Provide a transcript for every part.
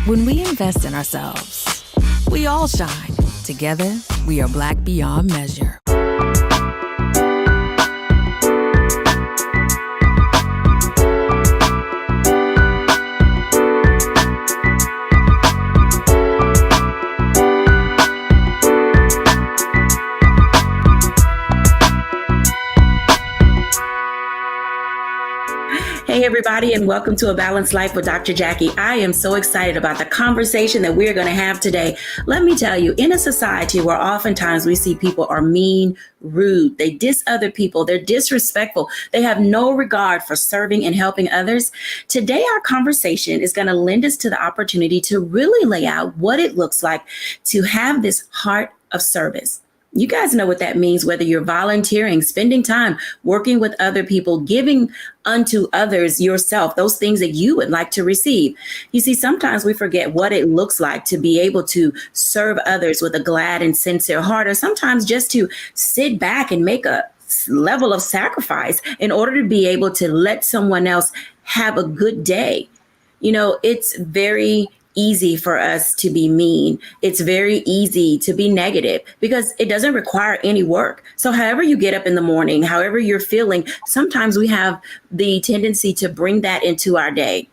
When we invest in ourselves, we all shine. Together, we are Black beyond measure. Hey, everybody, and welcome to A Balanced Life with Dr. Jacquie. I am so excited about the conversation that we're going to have today. Let me tell you, in a society where oftentimes we see people are mean, rude, they diss other people, they're disrespectful, they have no regard for serving and helping others. Today, our conversation is going to lend us to the opportunity to really lay out what it looks like to have this heart of service. You guys know what that means, whether you're volunteering, spending time, working with other people, giving unto others yourself, those things that you would like to receive. You see, sometimes we forget what it looks like to be able to serve others with a glad and sincere heart, or sometimes just to sit back and make a level of sacrifice in order to be able to let someone else have a good day. You know, it's very easy for us to be mean. It's very easy to be negative because it doesn't require any work. So however you get up in the morning, however you're feeling, sometimes we have the tendency to bring that into our day.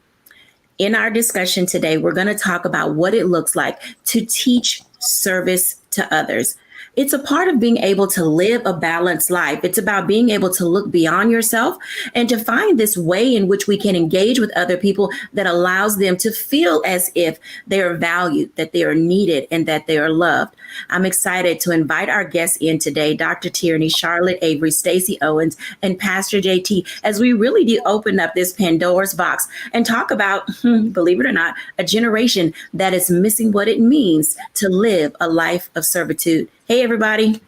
In our discussion today, we're going to talk about what it looks like to teach service to others. It's a part of being able to live a balanced life. It's about being able to look beyond yourself and to find this way in which we can engage with other people that allows them to feel as if they are valued, that they are needed, and that they are loved. I'm excited to invite our guests in today, Dr. Tierney, Charlotte Avery, Stacey Owens, and Pastor JT, as we really do open up this Pandora's box and talk about, believe it or not, a generation that is missing what it means to live a life of servitude. Hey, everybody.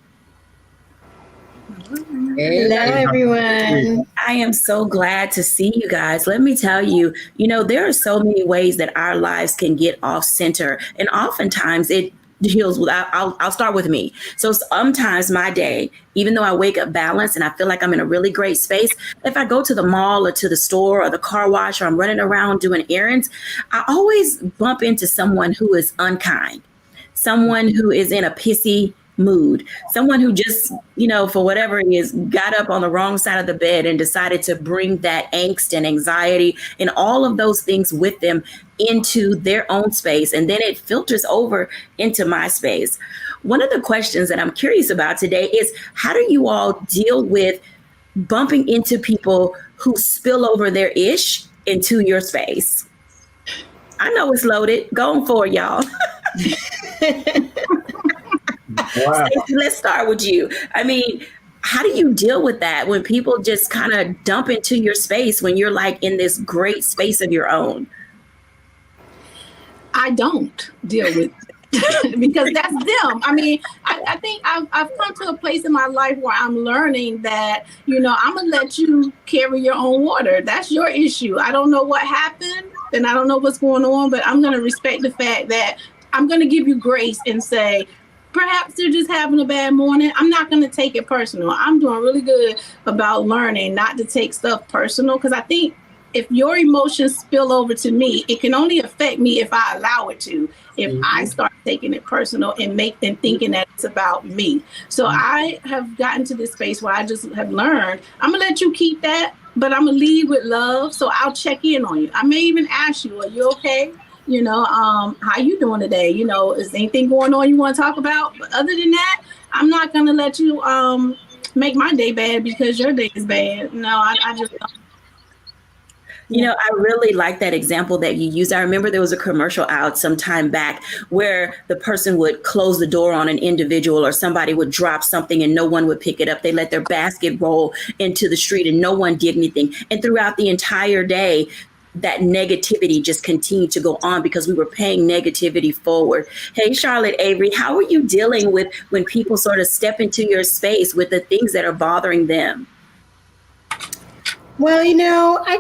Hello, everyone. I am so glad to see you guys. Let me tell you, there are so many ways that our lives can get off center. And oftentimes it deals with, I'll start with me. So sometimes my day, even though I wake up balanced and I feel like I'm in a really great space, if I go to the mall or to the store or the car wash or I'm running around doing errands, I always bump into someone who is unkind, someone who is in a pissy mood, someone who just, for whatever it is, got up on the wrong side of the bed and decided to bring that angst and anxiety and all of those things with them into their own space. And then it filters over into my space. One of the questions that I'm curious about today is, how do you all deal with bumping into people who spill over their ish into your space? I know it's loaded. Going for it, y'all. Wow. Stacey, let's start with you. I mean, how do you deal with that when people just kind of dump into your space when you're like in this great space of your own? I don't deal with it because that's them. I mean, I think I've come to a place in my life where I'm learning that, I'm going to let you carry your own water. That's your issue. I don't know what happened and I don't know what's going on, but I'm going to respect the fact that I'm going to give you grace and say, perhaps they're just having a bad morning. I'm not going to take it personal. I'm doing really good about learning not to take stuff personal, because I think if your emotions spill over to me, it can only affect me if I allow it to, if I start taking it personal and thinking that it's about me. So I have gotten to this space where I just have learned, I'm going to let you keep that, but I'm going to lead with love. So I'll check in on you. I may even ask you, are you okay? How you doing today? Is anything going on you want to talk about? But other than that, I'm not going to let you make my day bad because your day is bad. No, I just don't. I really like that example that you used. I remember there was a commercial out some time back where the person would close the door on an individual, or somebody would drop something and no one would pick it up. They let their basket roll into the street and no one did anything. And throughout the entire day, that negativity just continued to go on because we were paying negativity forward. Hey, Charlotte Avery, how are you dealing with when people sort of step into your space with the things that are bothering them? Well, I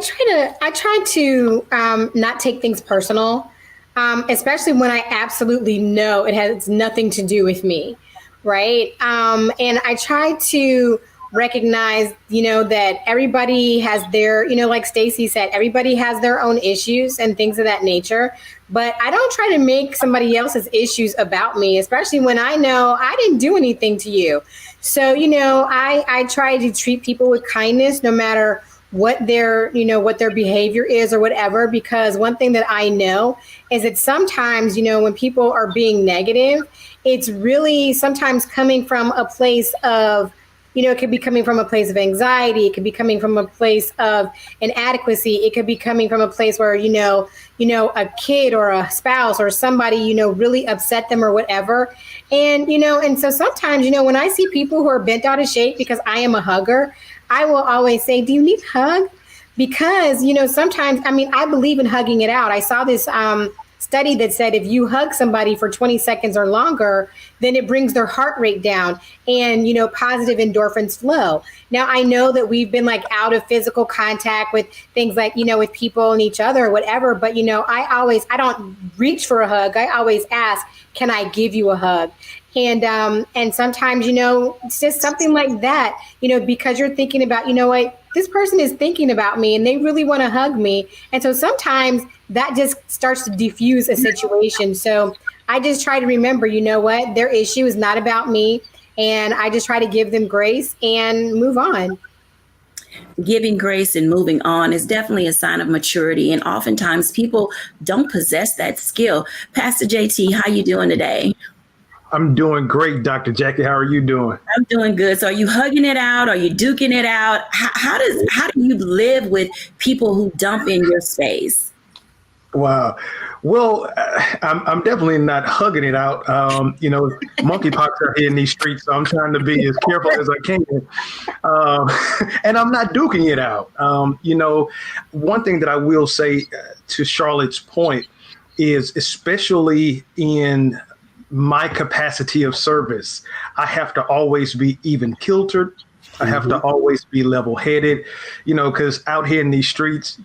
try to not take things personal, especially when I absolutely know it has nothing to do with me, right? And I try to recognize, that everybody has their, like Stacy said, everybody has their own issues and things of that nature. But I don't try to make somebody else's issues about me, especially when I know I didn't do anything to you. So, I try to treat people with kindness, no matter what their behavior is or whatever, because one thing that I know is that sometimes, when people are being negative, it's really sometimes coming from a place of, it could be coming from a place of anxiety. It could be coming from a place of inadequacy. It could be coming from a place where, a kid or a spouse or somebody, really upset them or whatever. And, and so sometimes, when I see people who are bent out of shape because I am a hugger, I will always say, do you need a hug? Because, sometimes, I believe in hugging it out. I saw this study that said if you hug somebody for 20 seconds or longer, then it brings their heart rate down and, positive endorphins flow. Now, I know that we've been out of physical contact with things like, with people and each other or whatever. But, I don't reach for a hug. I always ask, can I give you a hug? And sometimes, it's just something like that, because you're thinking about, what, this person is thinking about me and they really want to hug me. And so sometimes that just starts to diffuse a situation. So I just try to remember, what, their issue is not about me. And I just try to give them grace and move on. Giving grace and moving on is definitely a sign of maturity. And oftentimes people don't possess that skill. Pastor JT, how you doing today? I'm doing great, Dr. Jacquie. How are you doing? I'm doing good. So are you hugging it out? Are you duking it out? How do you live with people who dump in your space? Wow. Well, I'm definitely not hugging it out. Monkeypox are here in these streets, so I'm trying to be as careful as I can. And I'm not duking it out. One thing that I will say to Charlotte's point is, especially in my capacity of service, I have to always be even kiltered. I have to always be level headed, because out here in these streets,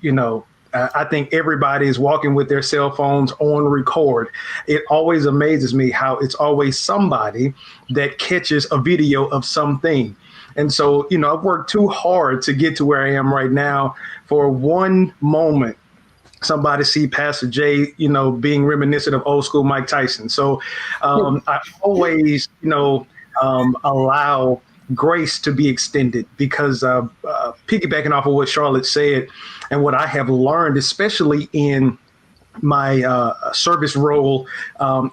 I think everybody is walking with their cell phones on record. It always amazes me how it's always somebody that catches a video of something. And so, I've worked too hard to get to where I am right now. For one moment, somebody see Pastor Jay, being reminiscent of old school Mike Tyson. So I always, allow grace to be extended, because piggybacking off of what Charlotte said and what I have learned, especially in my service role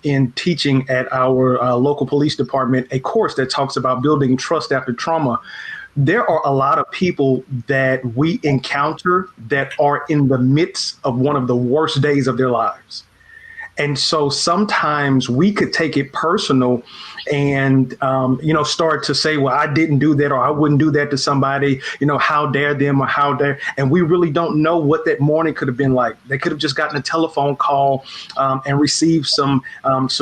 in teaching at our local police department, a course that talks about building trust after trauma. There are a lot of people that we encounter that are in the midst of one of the worst days of their lives. And so sometimes we could take it personal and, start to say, well, I didn't do that, or I wouldn't do that to somebody, how dare them, or how dare. And we really don't know what that morning could have been like. They could have just gotten a telephone call and received some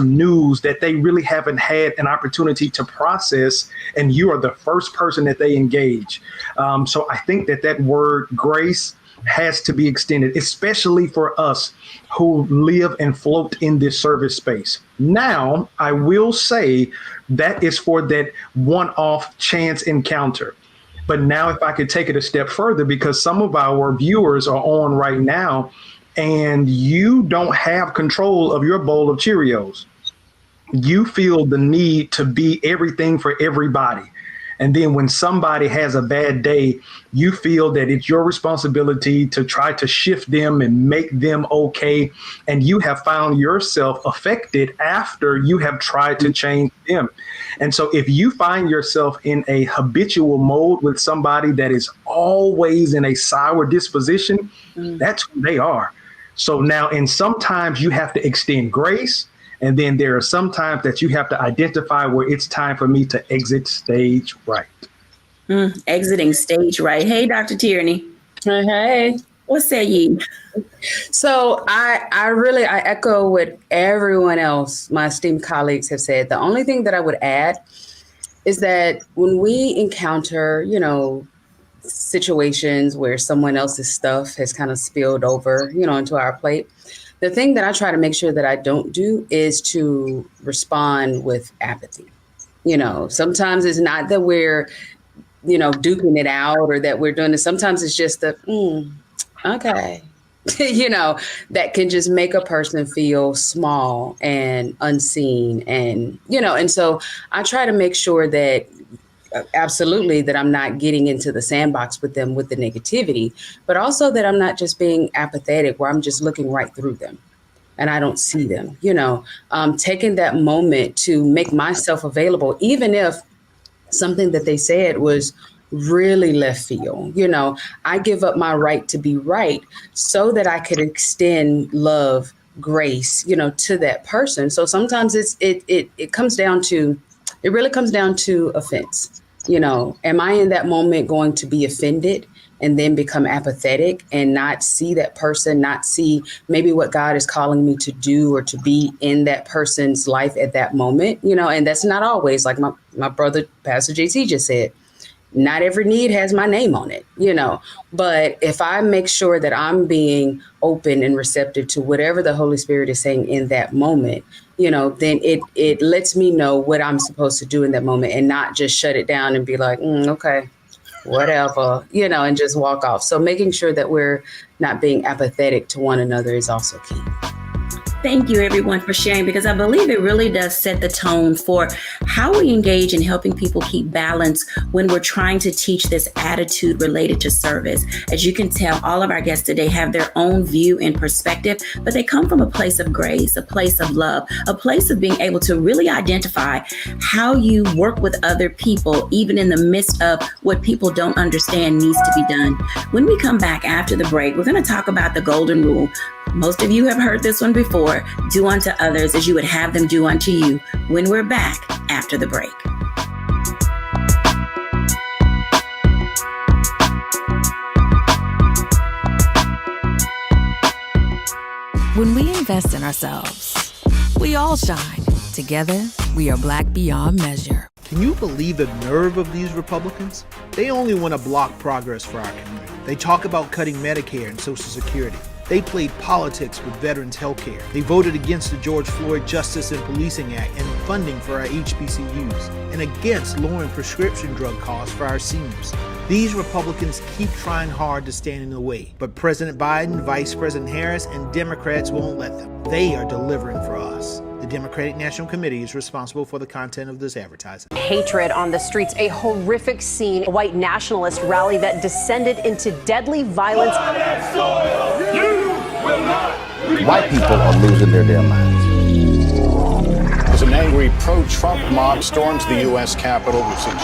news that they really haven't had an opportunity to process. And you are the first person that they engage. So I think that word grace has to be extended, especially for us who live and float in this service space. Now, I will say that is for that one-off chance encounter. But now if I could take it a step further, because some of our viewers are on right now and you don't have control of your bowl of Cheerios. You feel the need to be everything for everybody. And then when somebody has a bad day, you feel that it's your responsibility to try to shift them and make them okay. And you have found yourself affected after you have tried to change them. And so if you find yourself in a habitual mode with somebody that is always in a sour disposition, that's who they are. So now, and sometimes you have to extend grace. And then there are some times that you have to identify where it's time for me to exit stage right. Exiting stage right. Hey, Dr. Tierney. Hey. What say ye? So I echo what everyone else, my esteemed colleagues, have said. The only thing that I would add is that when we encounter, situations where someone else's stuff has kind of spilled over, into our plate, the thing that I try to make sure that I don't do is to respond with apathy. Sometimes it's not that we're duking it out or that we're doing this. Sometimes it's just okay. That can just make a person feel small and unseen. And so I try to make sure that absolutely that I'm not getting into the sandbox with them with the negativity, but also that I'm not just being apathetic where I'm just looking right through them and I don't see them, taking that moment to make myself available, even if something that they said was really left field. I give up my right to be right so that I could extend love, grace, to that person. So sometimes it really comes down to offense. Am I in that moment going to be offended and then become apathetic and not see that person, not see maybe what God is calling me to do or to be in that person's life at that moment, and that's not always, like my brother, Pastor JT just said, not every need has my name on it, but if I make sure that I'm being open and receptive to whatever the Holy Spirit is saying in that moment, then it lets me know what I'm supposed to do in that moment and not just shut it down and be like, okay, whatever, and just walk off. So making sure that we're not being apathetic to one another is also key. Thank you, everyone, for sharing, because I believe it really does set the tone for how we engage in helping people keep balance when we're trying to teach this attitude related to service. As you can tell, all of our guests today have their own view and perspective, but they come from a place of grace, a place of love, a place of being able to really identify how you work with other people, even in the midst of what people don't understand needs to be done. When we come back after the break, we're going to talk about the golden rule. Most of you have heard this one before. Do unto others as you would have them do unto you. When we're back after the break. When we invest in ourselves, we all shine. Together, we are Black beyond measure. Can you believe the nerve of these Republicans? They only want to block progress for our community. They talk about cutting Medicare and Social Security. They played politics with veterans' health care. They voted against the George Floyd Justice and Policing Act and funding for our HBCUs, and against lowering prescription drug costs for our seniors. These Republicans keep trying hard to stand in the way, but President Biden, Vice President Harris, and Democrats won't let them. They are delivering for us. The Democratic National Committee is responsible for the content of this advertising. Hatred on the streets, a horrific scene, a white nationalist rally that descended into deadly violence. White people are losing their damn minds. As an angry pro-Trump mob storms the U.S. Capitol, we've seen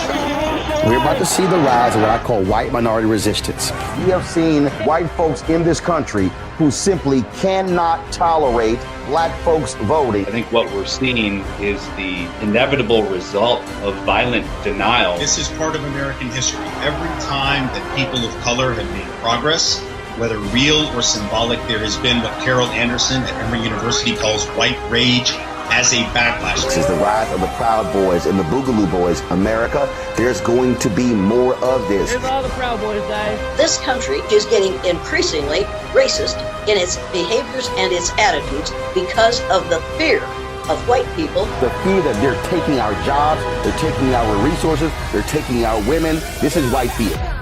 We're about to see the rise of what I call white minority resistance. We have seen white folks in this country who simply cannot tolerate black folks voting. I think what we're seeing is the inevitable result of violent denial. This is part of American history. Every time that people of color have made progress, whether real or symbolic, there has been what Carol Anderson at Emory University calls white rage as a backlash. This is the rise of the Proud Boys and the Boogaloo Boys. America, there's going to be more of this. Here's all the Proud Boys, guys. This country is getting increasingly racist in its behaviors and its attitudes because of the fear of white people. The fear that they're taking our jobs, they're taking our resources, they're taking our women. This is white fear.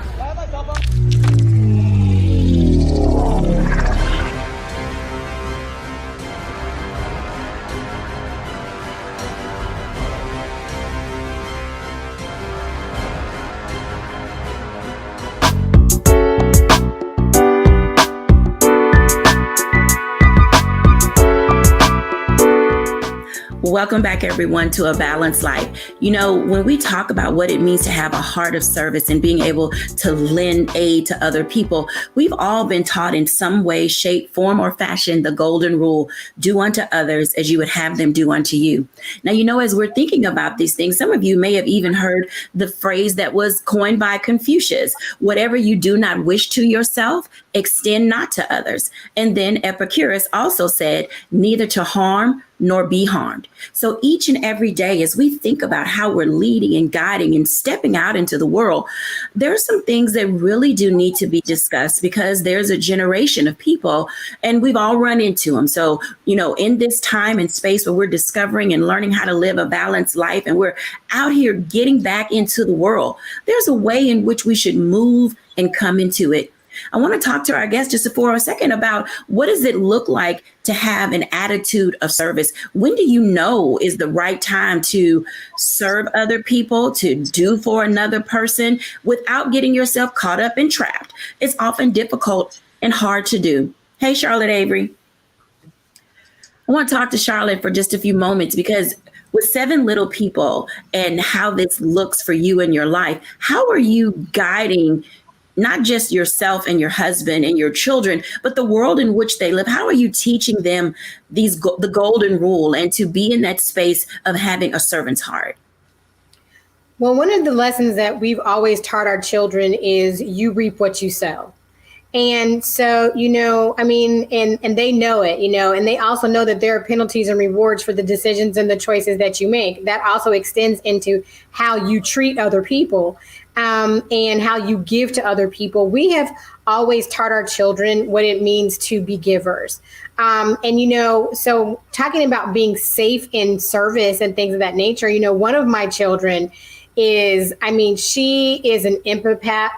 Welcome back, everyone, to A Balanced Life. When we talk about what it means to have a heart of service and being able to lend aid to other people, we've all been taught in some way, shape, form, or fashion the golden rule: do unto others as you would have them do unto you. Now, as we're thinking about these things, some of you may have even heard the phrase that was coined by Confucius: whatever you do not wish to yourself, extend not to others. And then Epicurus also said, neither to harm nor be harmed. So each and every day, as we think about how we're leading and guiding and stepping out into the world, there are some things that really do need to be discussed, because there's a generation of people and we've all run into them. So, in this time and space where we're discovering and learning how to live a balanced life, and we're out here getting back into the world, there's a way in which we should move and come into it. I want to talk to our guest just for a second about what does it look like to have an attitude of service? When do you know is the right time to serve other people, to do for another person without getting yourself caught up and trapped? It's often difficult and hard to do. Hey, Charlotte Avery. I want to talk to Charlotte for just a few moments, because with 7 little people and how this looks for you in your life, how are you guiding not just yourself and your husband and your children, but the world in which they live? How are you teaching them the golden rule and to be in that space of having a servant's heart? Well, one of the lessons that we've always taught our children is you reap what you sow. And so, and they know it, and they also know that there are penalties and rewards for the decisions and the choices that you make. That also extends into how you treat other people, and how you give to other people. We have always taught our children what it means to be givers. So talking about being safe in service and things of that nature, one of my children is, she is an empath.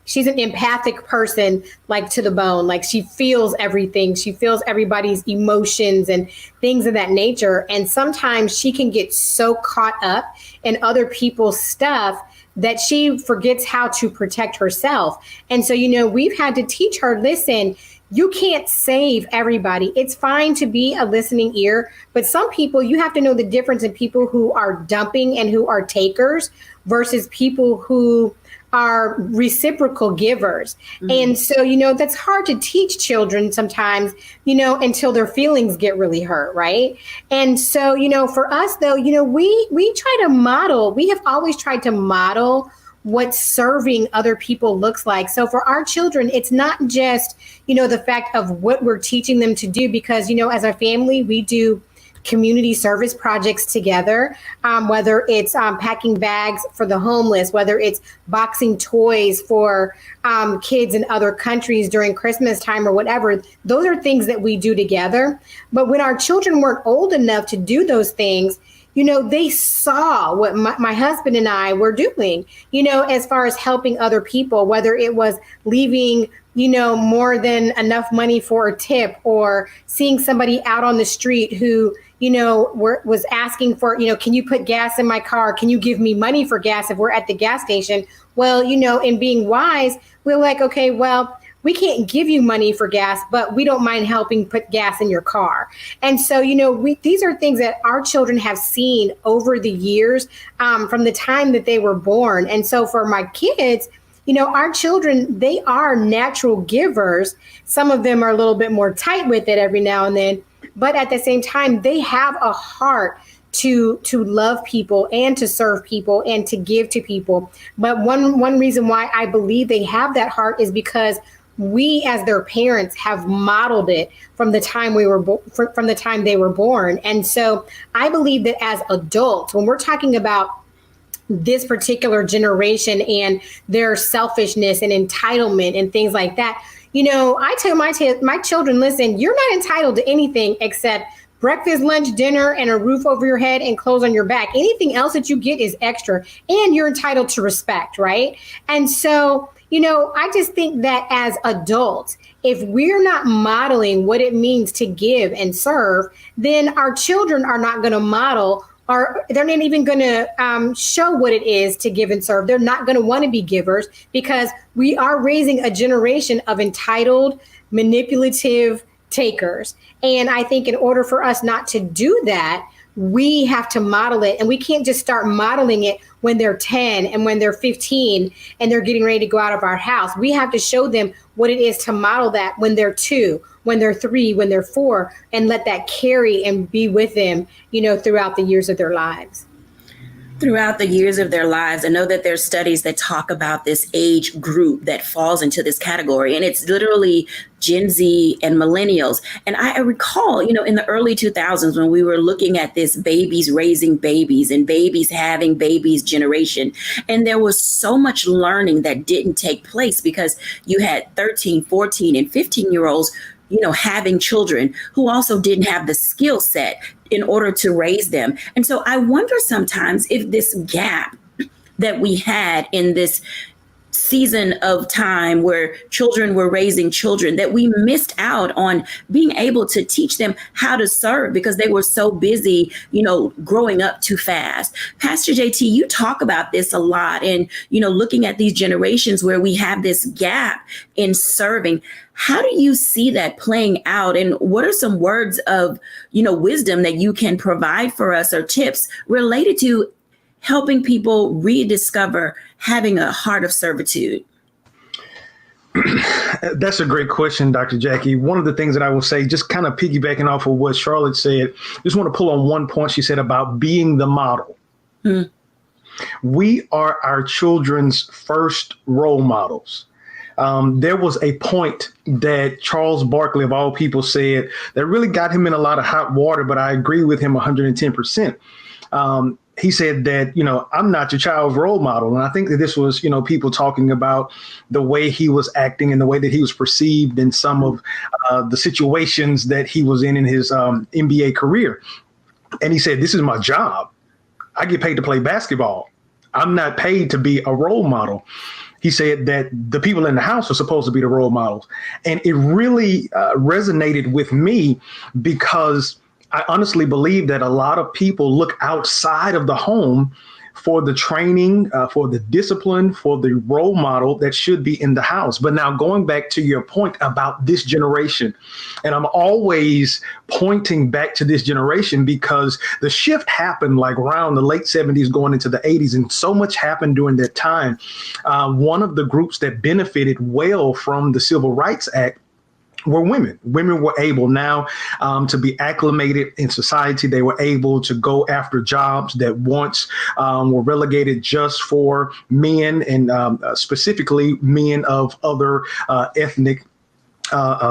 She's an empathic person, like to the bone. Like, she feels everything. She feels everybody's emotions and things of that nature. And sometimes she can get so caught up in other people's stuff that she forgets how to protect herself. And so, we've had to teach her, listen, you can't save everybody. It's fine to be a listening ear, but some people, you have to know the difference in people who are dumping and who are takers versus people who are reciprocal givers. Mm-hmm. And so, that's hard to teach children sometimes, until their feelings get really hurt, right? And so, for us though, we try to model, we have always tried to model what serving other people looks like. So for our children, it's not just, the fact of what we're teaching them to do, because, as a family, we do community service projects together, whether it's packing bags for the homeless, whether it's boxing toys for kids in other countries during Christmas time or whatever. Those are things that we do together. But when our children weren't old enough to do those things, they saw what my husband and I were doing, as far as helping other people, whether it was leaving more than enough money for a tip, or seeing somebody out on the street who, was asking for, can you put gas in my car? Can you give me money for gas if we're at the gas station? Well, in being wise, we're like, okay, well, we can't give you money for gas, but we don't mind helping put gas in your car. And so, these are things that our children have seen over the years, from the time that they were born. And so for my kids, our children, they are natural givers. Some of them are a little bit more tight with it every now and then, but at the same time, they have a heart to love people and to serve people and to give to people. But one reason why I believe they have that heart is because we, as their parents, have modeled it from the time from the time they were born. And so I believe that as adults, when we're talking about this particular generation and their selfishness and entitlement and things like that, I tell my children, listen, you're not entitled to anything except breakfast, lunch, dinner, and a roof over your head and clothes on your back. Anything else that you get is extra, and you're entitled to respect, right? And so, I just think that as adults, if we're not modeling what it means to give and serve, then our children are not going to model, or they're not even going to show what it is to give and serve. They're not going to want to be givers, because we are raising a generation of entitled, manipulative takers. And I think in order for us not to do that, we have to model it. And we can't just start modeling it when they're 10 and when they're 15 and they're getting ready to go out of our house. We have to show them what it is to model that when they're 2, when they're 3, when they're 4, and let that carry and be with them, throughout the years of their lives. throughout the years of their lives. I know that there's studies that talk about this age group that falls into this category, and it's literally Gen Z and millennials. And I recall, in the early 2000s when we were looking at this babies raising babies and babies having babies generation, and there was so much learning that didn't take place because you had 13, 14, and 15-year-olds having children who also didn't have the skill set in order to raise them. And so I wonder sometimes if this gap that we had in this season of time where children were raising children, that we missed out on being able to teach them how to serve because they were so busy, growing up too fast. Pastor JT, you talk about this a lot, and, looking at these generations where we have this gap in serving. How do you see that playing out? And what are some words of, wisdom that you can provide for us or tips related to helping people rediscover having a heart of servitude? That's a great question, Dr. Jacquie. One of the things that I will say, just kind of piggybacking off of what Charlotte said, just want to pull on one point she said about being the model. Mm. We are our children's first role models. There was a point that Charles Barkley, of all people, said that really got him in a lot of hot water, but I agree with him 110%. He said that, I'm not your child's role model. And I think that this was, people talking about the way he was acting and the way that he was perceived in some of the situations that he was in his NBA career. And he said, this is my job. I get paid to play basketball. I'm not paid to be a role model. He said that the people in the house are supposed to be the role models. And it really resonated with me because I honestly believe that a lot of people look outside of the home for the training, for the discipline, for the role model that should be in the house. But now going back to your point about this generation, and I'm always pointing back to this generation because the shift happened like around the late 70s going into the 80s, and so much happened during that time. One of the groups that benefited well from the Civil Rights Act were women. Women were able now to be acclimated in society. They were able to go after jobs that once were relegated just for men, and specifically men of other ethnic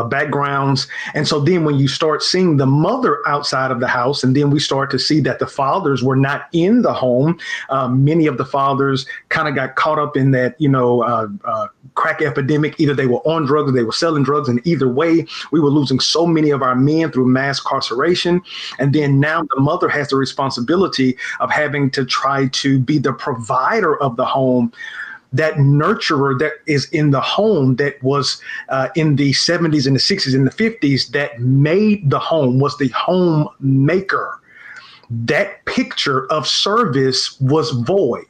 backgrounds. And so then when you start seeing the mother outside of the house, and then we start to see that the fathers were not in the home, many of the fathers kind of got caught up in that, crack epidemic. Either they were on drugs or they were selling drugs. And either way, we were losing so many of our men through mass incarceration. And then now the mother has the responsibility of having to try to be the provider of the home, that nurturer that is in the home that was in the 70s and the 60s and the 50s that made the home, was the homemaker. That picture of service was void.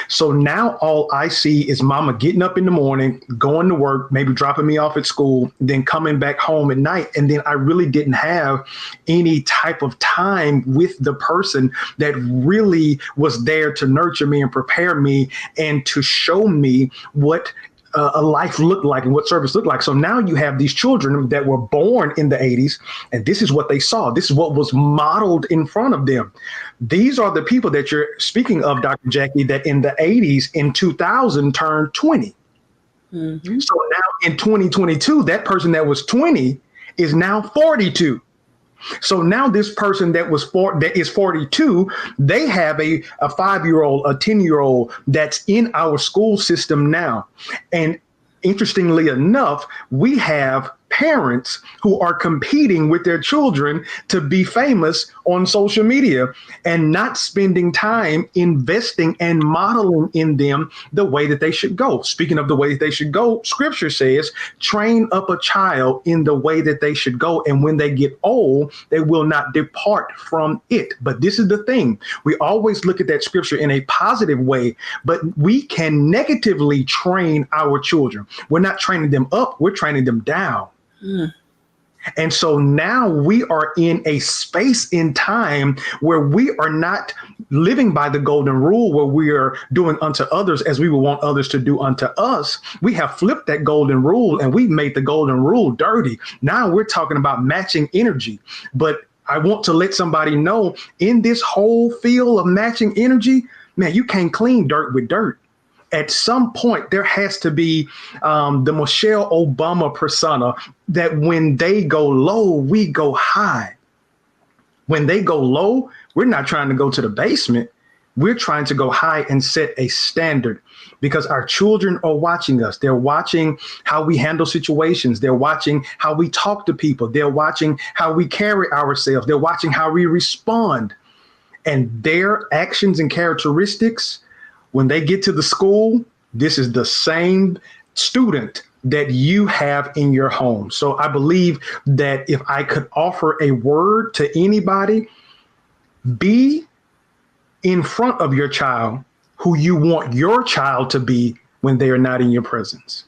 So now all I see is mama getting up in the morning, going to work, maybe dropping me off at school, then coming back home at night. And then I really didn't have any type of time with the person that really was there to nurture me and prepare me and to show me what a life looked like and what service looked like. So now you have these children that were born in the 80s, and this is what they saw. This is what was modeled in front of them. These are the people that you're speaking of, Dr. Jacquie, that in the 80s, in 2000, turned 20. Mm-hmm. So now in 2022, that person that was 20 is now 42. So now this person that is 42, they have a 5-year-old, a 10-year-old that's in our school system now. And interestingly enough, we have parents who are competing with their children to be famous on social media and not spending time investing and modeling in them the way that they should go. Speaking of the way that they should go, scripture says, train up a child in the way that they should go. And when they get old, they will not depart from it. But this is the thing. We always look at that scripture in a positive way, but we can negatively train our children. We're not training them up. We're training them down. Mm. And so now we are in a space in time where we are not living by the golden rule, where we are doing unto others as we would want others to do unto us. We have flipped that golden rule and we've made the golden rule dirty. Now we're talking about matching energy. But I want to let somebody know, in this whole field of matching energy, man, you can't clean dirt with dirt. At some point, there has to be the Michelle Obama persona that when they go low, we go high. When they go low, we're not trying to go to the basement. We're trying to go high and set a standard because our children are watching us. They're watching how we handle situations. They're watching how we talk to people. They're watching how we carry ourselves. They're watching how we respond. And their actions and characteristics, when they get to the school, this is the same student that you have in your home. So I believe that if I could offer a word to anybody, be in front of your child who you want your child to be when they are not in your presence.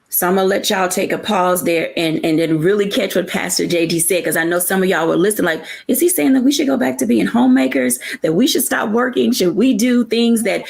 So I'm going to let y'all take a pause there and then really catch what Pastor JD said, because I know some of y'all were listening like, is he saying that we should go back to being homemakers, that we should stop working? Should we do things that,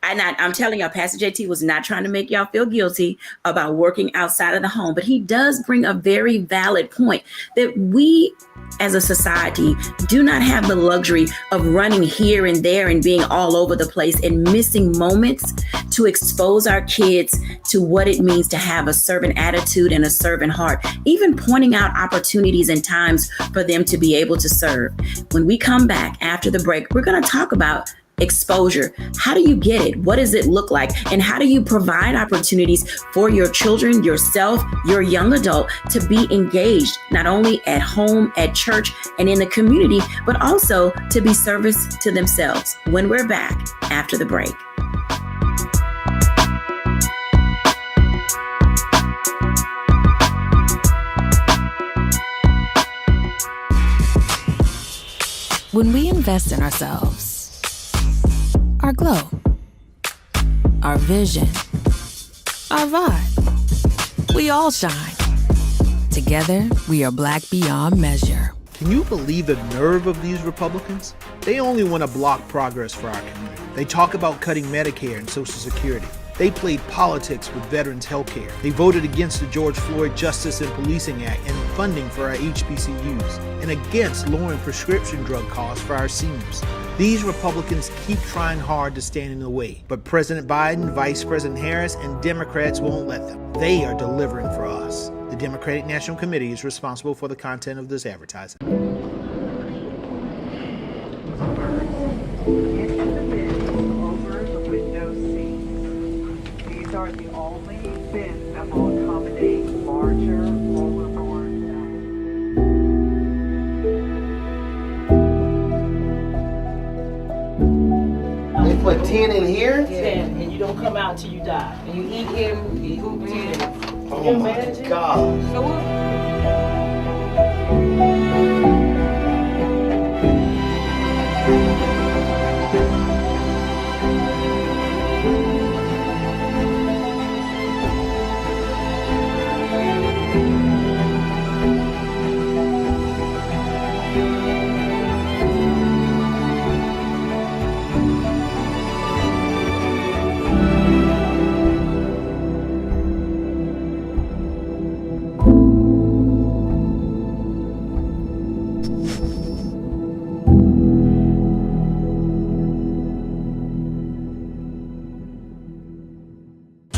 I'm telling y'all, Pastor JT was not trying to make y'all feel guilty about working outside of the home, but he does bring a very valid point that we as a society do not have the luxury of running here and there and being all over the place and missing moments to expose our kids to what it means to have a servant attitude and a servant heart, even pointing out opportunities and times for them to be able to serve. When we come back after the break, we're going to talk about exposure. How do you get it? What does it look like? And how do you provide opportunities for your children, yourself, your young adult to be engaged, not only at home, at church, and in the community, but also to be service to themselves? When we're back after the break. When we invest in ourselves, our glow, our vision, our vibe, we all shine. Together, we are Black beyond measure. Can you believe the nerve of these Republicans? They only want to block progress for our community. They talk about cutting Medicare and Social Security. They played politics with veterans' health care. They voted against the George Floyd Justice and Policing Act and funding for our HBCUs, and against lowering prescription drug costs for our seniors. These Republicans keep trying hard to stand in the way, but President Biden, Vice President Harris, and Democrats won't let them. They are delivering for us. The Democratic National Committee is responsible for the content of this advertising. These are the only bins that will accommodate larger overboard They put 10 in here? 10, and you don't come out until you die. And you eat him, you hoop 10. Oh my God. So what?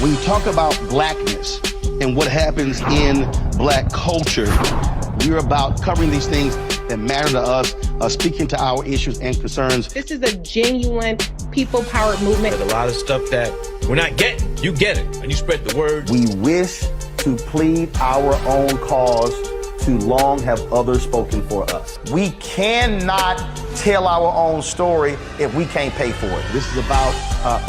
When you talk about blackness and what happens in black culture, we're about covering these things that matter to us, speaking to our issues and concerns. This is a genuine people-powered movement. There's a lot of stuff that we're not getting. You get it, and you spread the word. We wish to plead our own cause. Too long have others spoken for us. We cannot tell our own story if we can't pay for it. This is about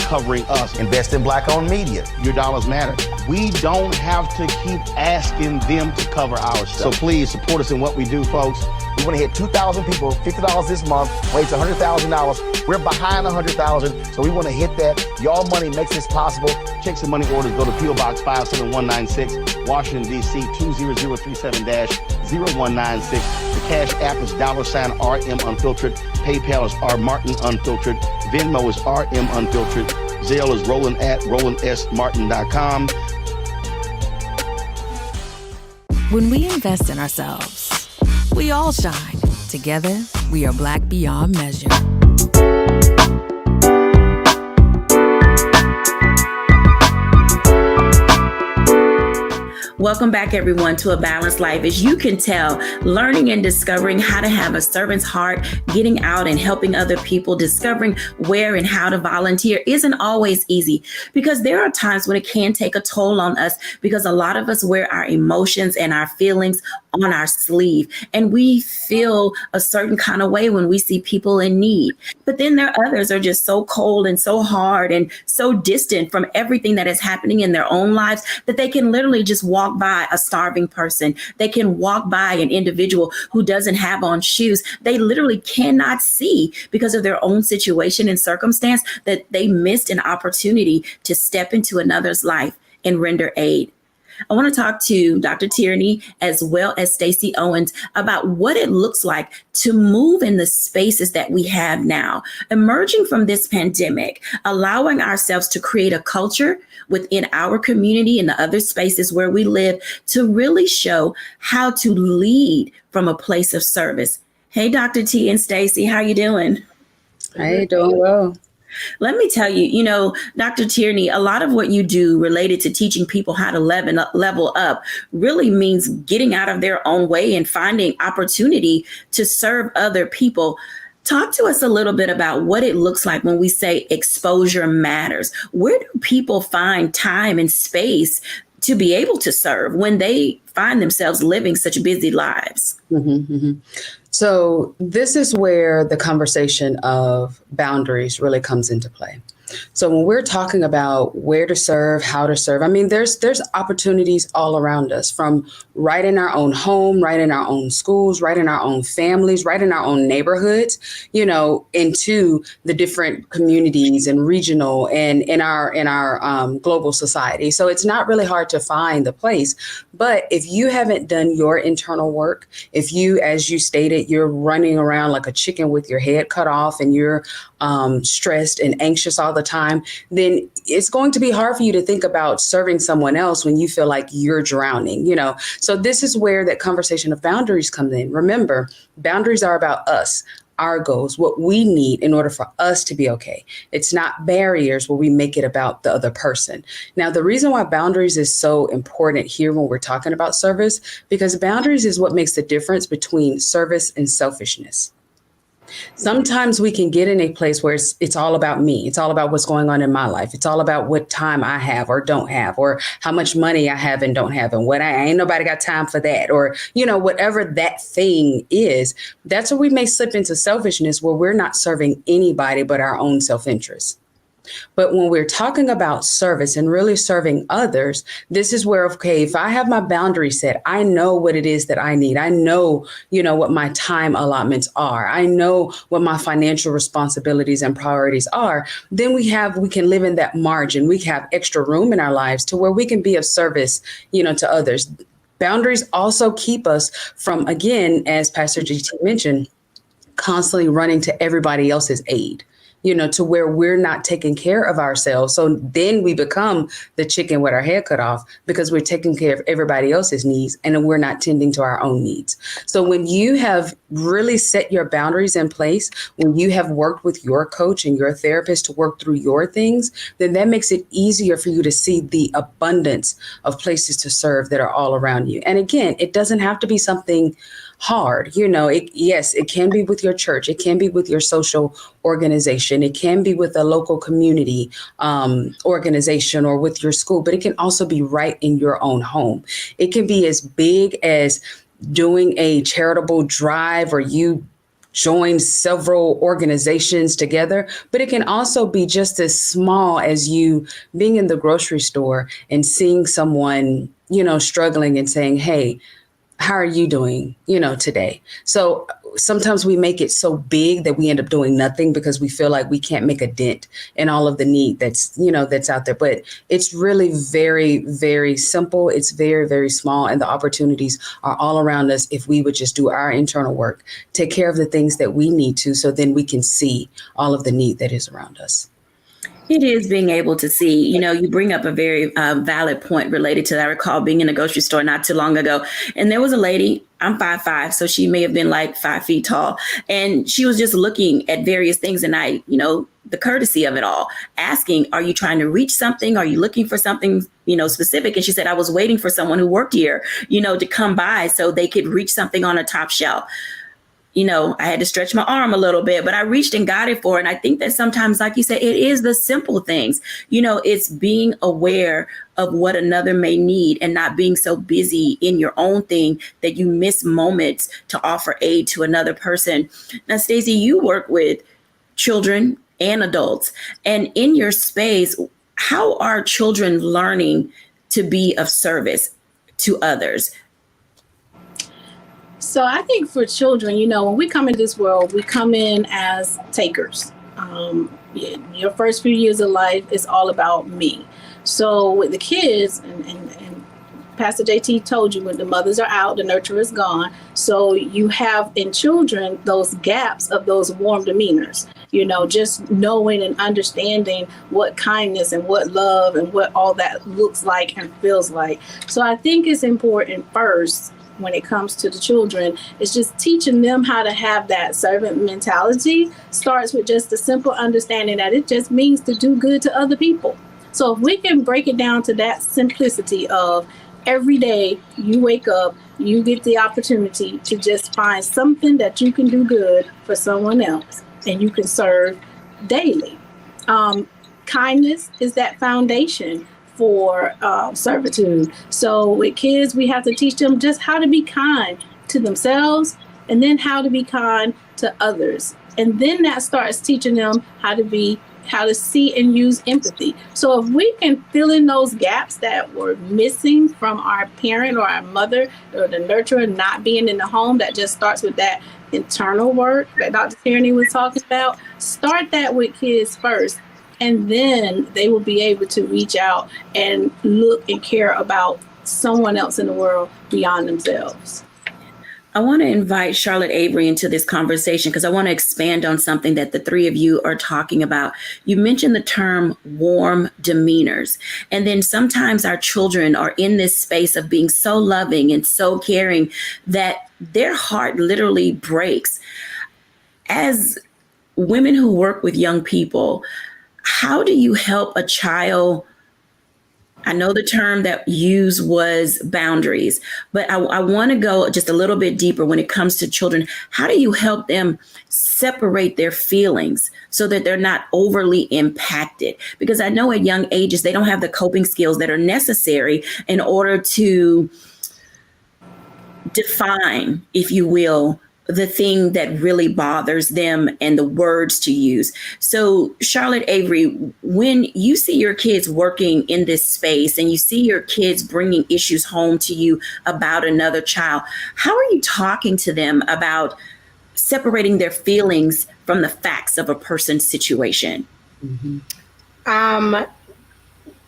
covering us. Invest in black-owned media. Your dollars matter. We don't have to keep asking them to cover our stuff. So please support us in what we do, folks. We want to hit 2,000 people, $50 this month, raise $100,000. We're behind 100,000, so we want to hit that. Y'all money makes this possible. Checks and money orders go to P.O. Box 57196, Washington, D.C. 20037-0196. The Cash App is $RM Unfiltered. PayPal is R Martin Unfiltered. Venmo is RM Unfiltered. Zelle is Roland at RolandSMartin.com. When we invest in ourselves, we all shine. Together, we are Black beyond measure. Welcome back, everyone, to A Balanced Life. As you can tell, learning and discovering how to have a servant's heart, getting out and helping other people, discovering where and how to volunteer isn't always easy, because there are times when it can take a toll on us, because a lot of us wear our emotions and our feelings on our sleeve, and we feel a certain kind of way when we see people in need. But then there are others are just so cold and so hard and so distant from everything that is happening in their own lives that they can literally just walk by a starving person. They can walk by an individual who doesn't have on shoes. They literally cannot see because of their own situation and circumstance, that they missed an opportunity to step into another's life and render aid. I want to talk to Dr. Tierney as well as Stacey Owens about what it looks like to move in the spaces that we have now, emerging from this pandemic, allowing ourselves to create a culture within our community and the other spaces where we live to really show how to lead from a place of service. Hey, Dr. T and Stacey, how you doing? Hey, doing well. Let me tell you, Dr. Tierney, a lot of what you do related to teaching people how to level up really means getting out of their own way and finding opportunity to serve other people. Talk to us a little bit about what it looks like when we say exposure matters. Where do people find time and space to be able to serve when they find themselves living such busy lives? Mm-hmm, mm-hmm. So this is where the conversation of boundaries really comes into play. So when we're talking about where to serve, how to serve, I mean, there's opportunities all around us, from right in our own home, right in our own schools, right in our own families, right in our own neighborhoods, into the different communities and regional and in our global society. So it's not really hard to find the place. But if you haven't done your internal work, if you, as you stated, you're running around like a chicken with your head cut off and you're stressed and anxious all the time, then it's going to be hard for you to think about serving someone else when you feel like you're drowning, So this is where that conversation of boundaries comes in. Remember, boundaries are about us, our goals, what we need in order for us to be okay. It's not barriers where we make it about the other person. Now, the reason why boundaries is so important here when we're talking about service, because boundaries is what makes the difference between service and selfishness. Sometimes we can get in a place where it's all about me. It's all about what's going on in my life. It's all about what time I have or don't have, or how much money I have and don't have, and what I ain't nobody got time for that, or, whatever that thing is. That's where we may slip into selfishness, where we're not serving anybody but our own self-interest. But when we're talking about service and really serving others, this is where, okay, if I have my boundary set, I know what it is that I need. I know, what my time allotments are. I know what my financial responsibilities and priorities are. Then we can live in that margin. We have extra room in our lives to where we can be of service, to others. Boundaries also keep us from, again, as Pastor GT mentioned, constantly running to everybody else's aid. To where we're not taking care of ourselves. So then we become the chicken with our head cut off, because we're taking care of everybody else's needs and we're not tending to our own needs. So when you have really set your boundaries in place, when you have worked with your coach and your therapist to work through your things, then that makes it easier for you to see the abundance of places to serve that are all around you. And again, it doesn't have to be something hard. Yes, it can be with your church. It can be with your social organization. It can be with a local community organization or with your school, but it can also be right in your own home. It can be as big as doing a charitable drive, or you join several organizations together, but it can also be just as small as you being in the grocery store and seeing someone, struggling and saying, hey, how are you doing, today? So sometimes we make it so big that we end up doing nothing because we feel like we can't make a dent in all of the need that's out there. But it's really very, very simple. It's very, very small. And the opportunities are all around us if we would just do our internal work, take care of the things that we need to, so then we can see all of the need that is around us. It is being able to see, you bring up a very valid point related to that. I recall being in a grocery store not too long ago, and there was a lady, I'm 5'5", so she may have been like 5 feet tall. And she was just looking at various things. And I, the courtesy of it all, asking, are you trying to reach something? Are you looking for something, specific? And she said, I was waiting for someone who worked here, to come by so they could reach something on a top shelf. I had to stretch my arm a little bit, but I reached and got it for her. And I think that sometimes, like you said, it is the simple things. It's being aware of what another may need and not being so busy in your own thing that you miss moments to offer aid to another person. Now, Stacey, you work with children and adults, and in your space, how are children learning to be of service to others? So I think for children, when we come into this world, we come in as takers. Your first few years of life is all about me. So with the kids, and Pastor JT told you, when the mothers are out, the nurturer is gone. So you have in children those gaps of those warm demeanors, just knowing and understanding what kindness and what love and what all that looks like and feels like. So I think it's important first, when it comes to the children, it's just teaching them how to have that servant mentality. Starts with just the simple understanding that it just means to do good to other people. So if we can break it down to that simplicity of every day you wake up, you get the opportunity to just find something that you can do good for someone else and you can serve daily. Kindness is that foundation for servitude. So with kids, we have to teach them just how to be kind to themselves and then how to be kind to others. And then that starts teaching them how to see and use empathy. So if we can fill in those gaps that were missing from our parent or our mother or the nurturer not being in the home, that just starts with that internal work that Dr. Tierney was talking about. Start that with kids first. And then they will be able to reach out and look and care about someone else in the world beyond themselves. I want to invite Charlotte Avery into this conversation because I want to expand on something that the three of you are talking about. You mentioned the term warm demeanors. And then sometimes our children are in this space of being so loving and so caring that their heart literally breaks. As women who work with young people, how do you help a child? I know the term that used was boundaries, but I want to go just a little bit deeper when it comes to children. How do you help them separate their feelings so that they're not overly impacted? Because I know at young ages, they don't have the coping skills that are necessary in order to define, if you will, the thing that really bothers them and the words to use. So Charlotte Avery, when you see your kids working in this space and you see your kids bringing issues home to you about another child, how are you talking to them about separating their feelings from the facts of a person's situation? Mm-hmm.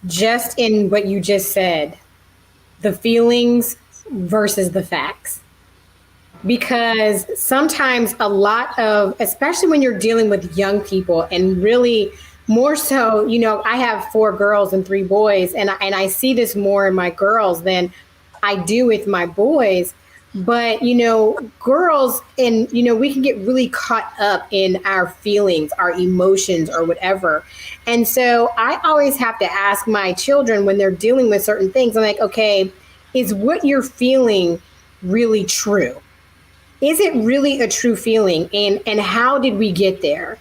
Just in what you just said, the feelings versus the facts. Because sometimes a lot of, especially when you're dealing with young people and really more so, I have 4 girls and 3 boys, and I see this more in my girls than I do with my boys. But, girls and, we can get really caught up in our feelings, our emotions or whatever. And so I always have to ask my children when they're dealing with certain things, I'm like, okay, is what you're feeling really true? Is it really a true feeling? And how did we get there?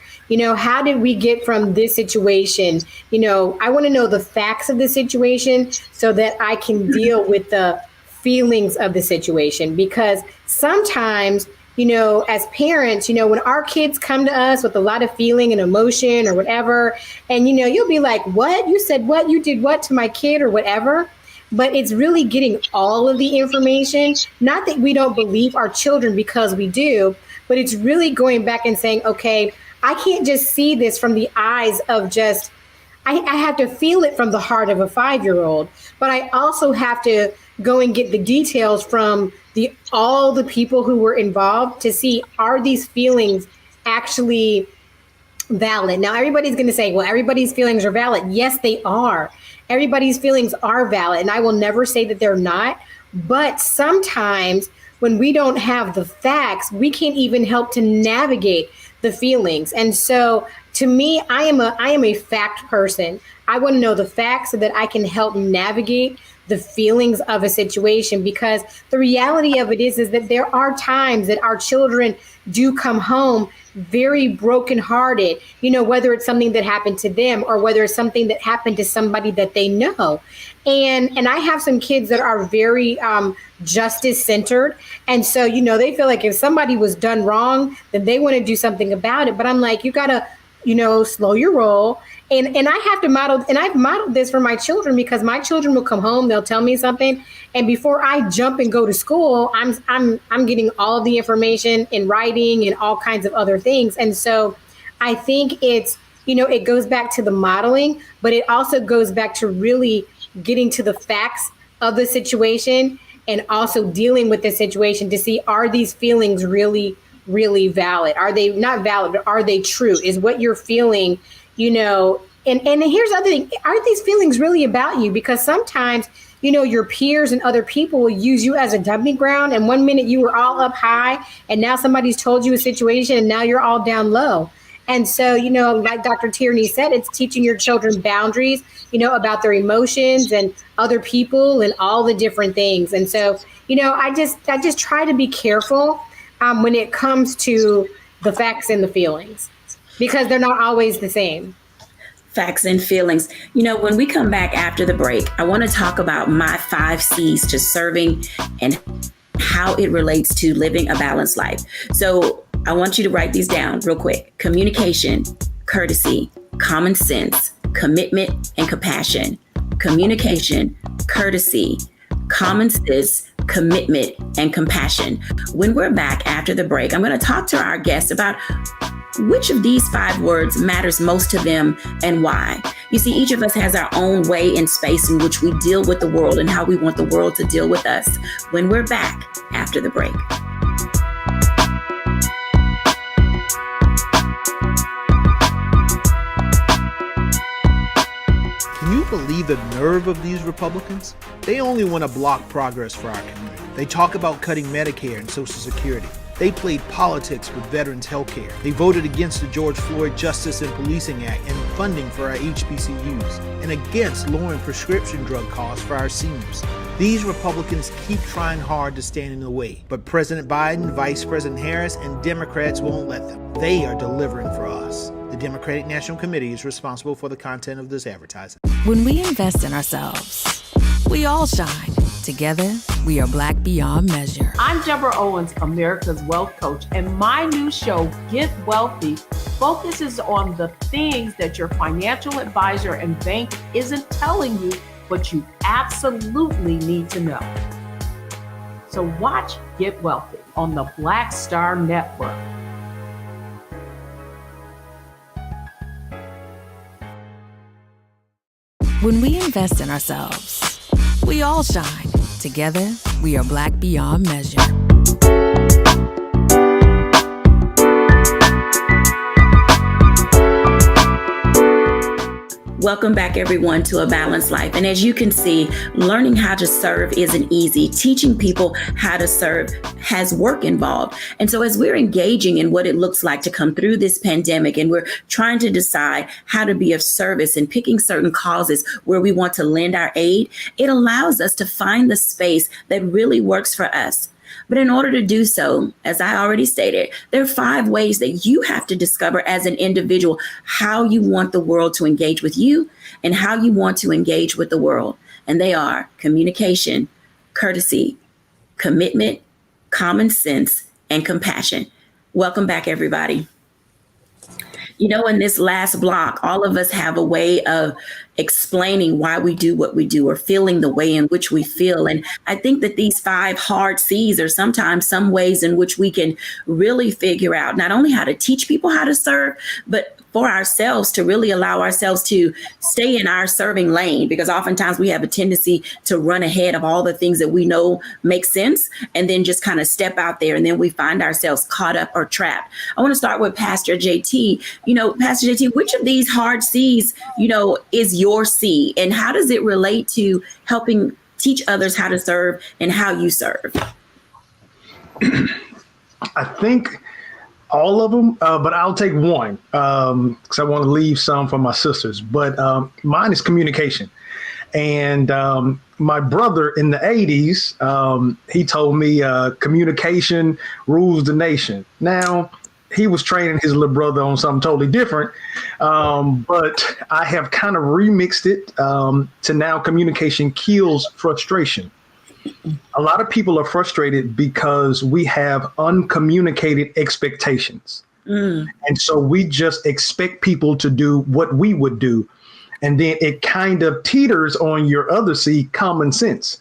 How did we get from this situation? I want to know the facts of the situation so that I can deal with the feelings of the situation. Because sometimes, as parents, when our kids come to us with a lot of feeling and emotion or whatever, and, you'll be like, what? You said what? You did what to my kid or whatever? But it's really getting all of the information. Not that we don't believe our children, because we do, but it's really going back and saying, okay, I can't just see this from the eyes of just, I have to feel it from the heart of a 5-year-old, but I also have to go and get the details from all the people who were involved to see, are these feelings actually valid? Now, everybody's going to say, well, everybody's feelings are valid. Yes, they are. Everybody's feelings are valid. And I will never say that they're not. But sometimes when we don't have the facts, we can't even help to navigate the feelings. And so to me, I am a fact person. I want to know the facts so that I can help navigate the feelings of a situation, because the reality of it is that there are times that our children do come home very brokenhearted, whether it's something that happened to them or whether it's something that happened to somebody that they know. And I have some kids that are very justice centered. And so, they feel like if somebody was done wrong, then they want to do something about it. But I'm like, you got to, slow your roll. And I have to model, and I've modeled this for my children, because my children will come home, they'll tell me something, and before I jump and go to school, I'm getting all of the information in writing and all kinds of other things. And so I think it's, it goes back to the modeling, but it also goes back to really getting to the facts of the situation and also dealing with the situation to see, are these feelings really valid? Are they not valid, but are they true? Is what you're feeling, and here's the other thing, are these feelings really about you? Because sometimes, your peers and other people will use you as a dumping ground. And 1 minute you were all up high, and now somebody's told you a situation and now you're all down low. And so, like Dr. Tierney said, it's teaching your children boundaries, about their emotions and other people and all the different things. And so, I just try to be careful when it comes to the facts and the feelings, because they're not always the same. Facts and feelings. When we come back after the break, I want to talk about my 5 C's to serving and how it relates to living a balanced life. So I want you to write these down real quick. Communication, courtesy, common sense, commitment, and compassion. Communication, courtesy, common sense, commitment, and compassion. When we're back after the break, I'm going to talk to our guests about which of these 5 words matters most to them and why. You see, each of us has our own way and space in which we deal with the world and how we want the world to deal with us. When we're back after the break. Can you believe the nerve of these Republicans? They only want to block progress for our community. They talk about cutting Medicare and Social Security. They played politics with veterans' health care. They voted against the George Floyd Justice and Policing Act and funding for our HBCUs, and against lowering prescription drug costs for our seniors. These Republicans keep trying hard to stand in the way, but President Biden, Vice President Harris, and Democrats won't let them. They are delivering for us. The Democratic National Committee is responsible for the content of this advertising. When we invest in ourselves, we all shine. Together, we are Black beyond measure. I'm Deborah Owens, America's Wealth Coach, and my new show, Get Wealthy, focuses on the things that your financial advisor and bank isn't telling you, but you absolutely need to know. So watch Get Wealthy on the Black Star Network. When we invest in ourselves, we all shine. Together, we are Black beyond measure. Welcome back, everyone, to A Balanced Life. And as you can see, learning how to serve isn't easy. Teaching people how to serve has work involved. And so as we're engaging in what it looks like to come through this pandemic, and we're trying to decide how to be of service and picking certain causes where we want to lend our aid, it allows us to find the space that really works for us. But in order to do so, as I already stated, there are 5 ways that you have to discover as an individual how you want the world to engage with you and how you want to engage with the world. And they are communication, courtesy, commitment, common sense, and compassion. Welcome back, everybody. In this last block, all of us have a way of explaining why we do what we do or feeling the way in which we feel. And I think that these 5 hard C's are sometimes some ways in which we can really figure out not only how to teach people how to serve, but for ourselves to really allow ourselves to stay in our serving lane, because oftentimes we have a tendency to run ahead of all the things that we know make sense and then just kind of step out there, and then we find ourselves caught up or trapped. I want to start with Pastor JT. Pastor JT, which of these hard C's, is your C, and how does it relate to helping teach others how to serve and how you serve? I think all of them, but I'll take one because I want to leave some for my sisters. But mine is communication. And my brother in the 80s, he told me communication rules the nation. Now, he was training his little brother on something totally different. But I have kind of remixed it to now communication kills frustration. A lot of people are frustrated because we have uncommunicated expectations. And so we just expect people to do what we would do. And then it kind of teeters on your other C, common sense.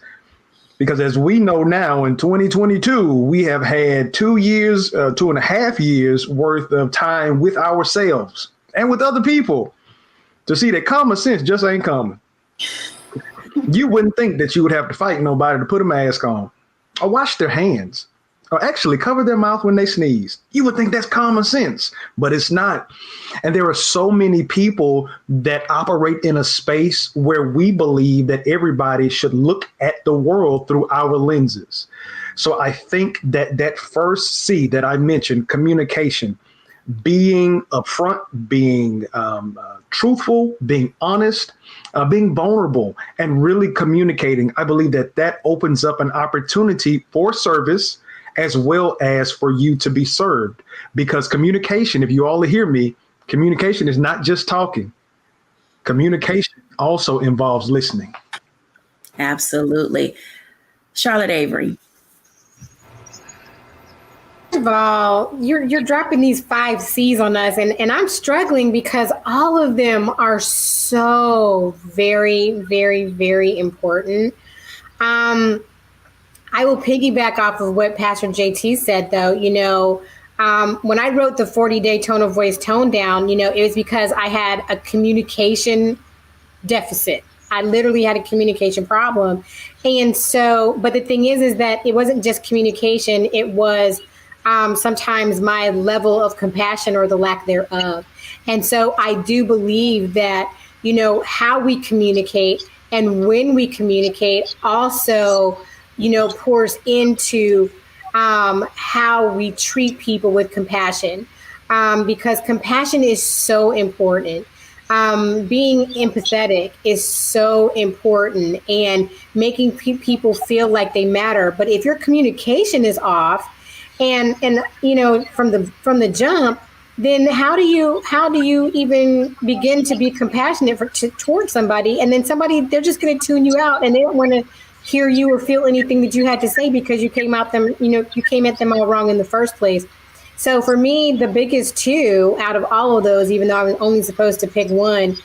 Because as we know now in 2022, we have had 2 years, 2.5 years worth of time with ourselves and with other people to see that common sense just ain't common. You wouldn't think that you would have to fight nobody to put a mask on or wash their hands or actually cover their mouth when they sneeze. You would think that's common sense, but it's not. And there are so many people that operate in a space where we believe that everybody should look at the world through our lenses. So I think that that first C that I mentioned, communication, being upfront, being truthful, being honest, being vulnerable, and really communicating, I believe that that opens up an opportunity for service as well as for you to be served. Because communication, if you all hear me, communication is not just talking. Communication also involves listening. Absolutely. Charlotte Avery. First of all, you're dropping these 5 C's on us, and I'm struggling because all of them are so very, very, very important. I will piggyback off of what Pastor JT said, though. When I wrote the 40-day tone of voice tone down, it was because I had a communication deficit. I literally had a communication problem. And so, but the thing is that it wasn't just communication. It was sometimes my level of compassion or the lack thereof. And so I do believe that, how we communicate and when we communicate also, pours into how we treat people with compassion, because compassion is so important. Being empathetic is so important and making people feel like they matter. But if your communication is off and from the jump, then how do you even begin to be compassionate towards somebody? And then they're just going to tune you out and they don't want to hear you or feel anything that you had to say because you came at them all wrong in the first place. So for me, the biggest 2 out of all of those, even though I was only supposed to pick one,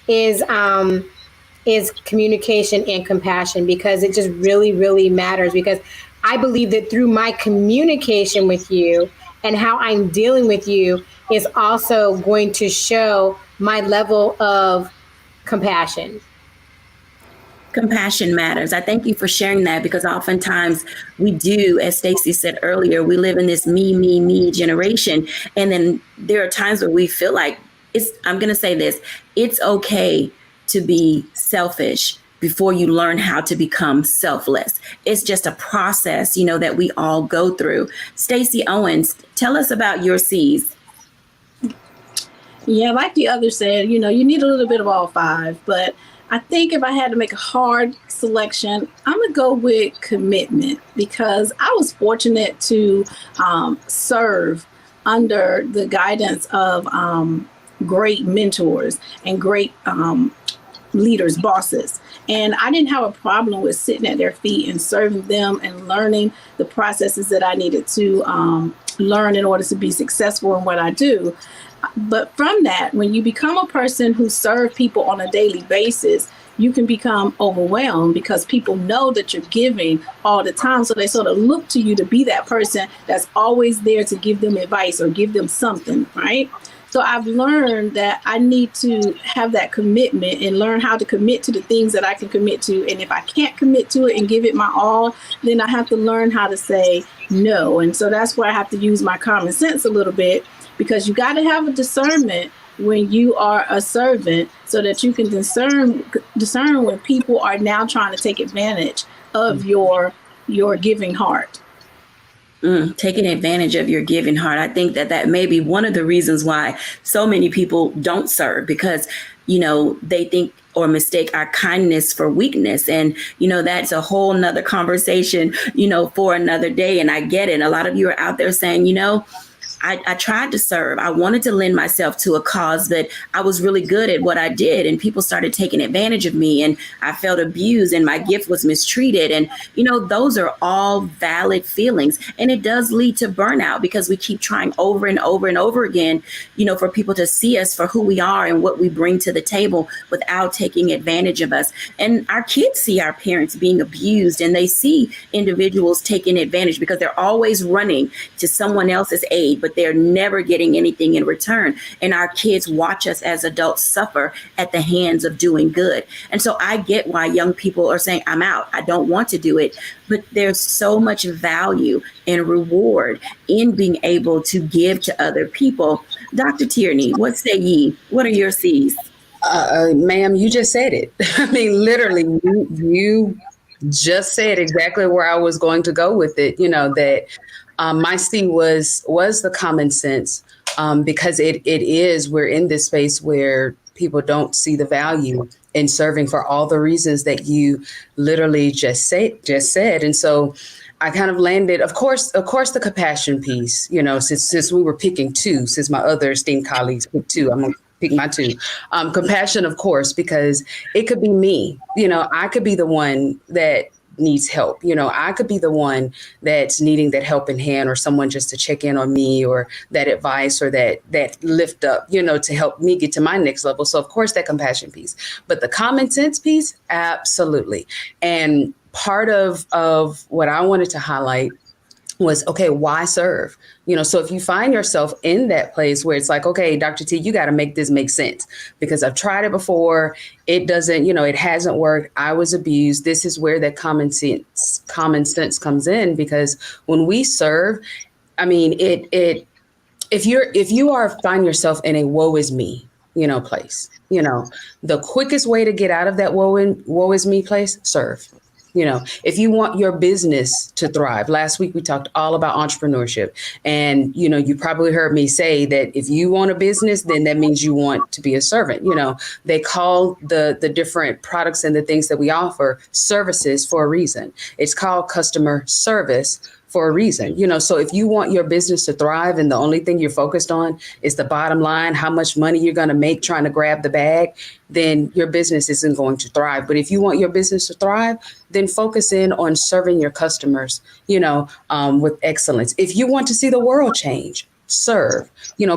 is communication and compassion, because it just really, really matters. Because I believe that through my communication with you and how I'm dealing with you is also going to show my level of compassion. Compassion matters. I thank you for sharing that, because oftentimes we do, as Stacey said earlier, we live in this me generation. And then there are times where we feel like I'm going to say this, it's okay to be selfish before you learn how to become selfless. It's just a process, that we all go through. Stacey Owens, tell us about your C's. Yeah, like the other said, you need a little bit of all 5, but I think if I had to make a hard selection, I'm going to go with commitment, because I was fortunate to serve under the guidance of great mentors and great leaders, bosses. And I didn't have a problem with sitting at their feet and serving them and learning the processes that I needed to learn in order to be successful in what I do. But from that, when you become a person who serves people on a daily basis, you can become overwhelmed because people know that you're giving all the time. So they sort of look to you to be that person that's always there to give them advice or give them something, right? So I've learned that I need to have that commitment and learn how to commit to the things that I can commit to. And if I can't commit to it and give it my all, then I have to learn how to say no. And so that's where I have to use my common sense a little bit, because you got to have a discernment when you are a servant so that you can discern when people are now trying to take advantage of your giving heart. Taking advantage of your giving heart. I think that may be one of the reasons why so many people don't serve, because, they think or mistake our kindness for weakness. And, that's a whole nother conversation, for another day. And I get it. A lot of you are out there saying, I tried to serve. I wanted to lend myself to a cause, but I was really good at what I did. And people started taking advantage of me, and I felt abused, and my gift was mistreated. And, those are all valid feelings. And it does lead to burnout, because we keep trying over and over and over again, for people to see us for who we are and what we bring to the table without taking advantage of us. And our kids see our parents being abused, and they see individuals taking advantage because they're always running to someone else's aid, but they're never getting anything in return. And our kids watch us as adults suffer at the hands of doing good. And so I get why young people are saying, I'm out. I don't want to do it. But there's so much value and reward in being able to give to other people. Dr. Tierney, what say ye? What are your C's? Ma'am, you just said it. I mean, literally, you just said exactly where I was going to go with it. That my C was the common sense, because we're in this space where people don't see the value in serving for all the reasons that you literally just said. And so I kind of landed, of course, the compassion piece, since we were picking two, since my other esteemed colleagues picked two, I'm going to pick my two. Compassion, of course, because it could be me. I could be the one that needs help. I could be the one that's needing that helping hand, or someone just to check in on me, or that advice, or that lift up, to help me get to my next level. So of course that compassion piece, but the common sense piece, absolutely. And part of what I wanted to highlight was, okay, why serve? So if you find yourself in that place where it's like, okay, Dr. T, you got to make this make sense, because I've tried it before. It doesn't, it hasn't worked. I was abused. This is where that common sense comes in, because when we serve, I mean, if you find yourself in a woe is me, place, the quickest way to get out of that woe is me place, serve. If you want your business to thrive, last week we talked all about entrepreneurship, and, you probably heard me say that if you want a business, then that means you want to be a servant. They call the different products and the things that we offer services for a reason. It's called customer service for a reason, so if you want your business to thrive and the only thing you're focused on is the bottom line, how much money you're going to make trying to grab the bag, then your business isn't going to thrive. But if you want your business to thrive, then focus in on serving your customers, with excellence. If you want to see the world change, serve,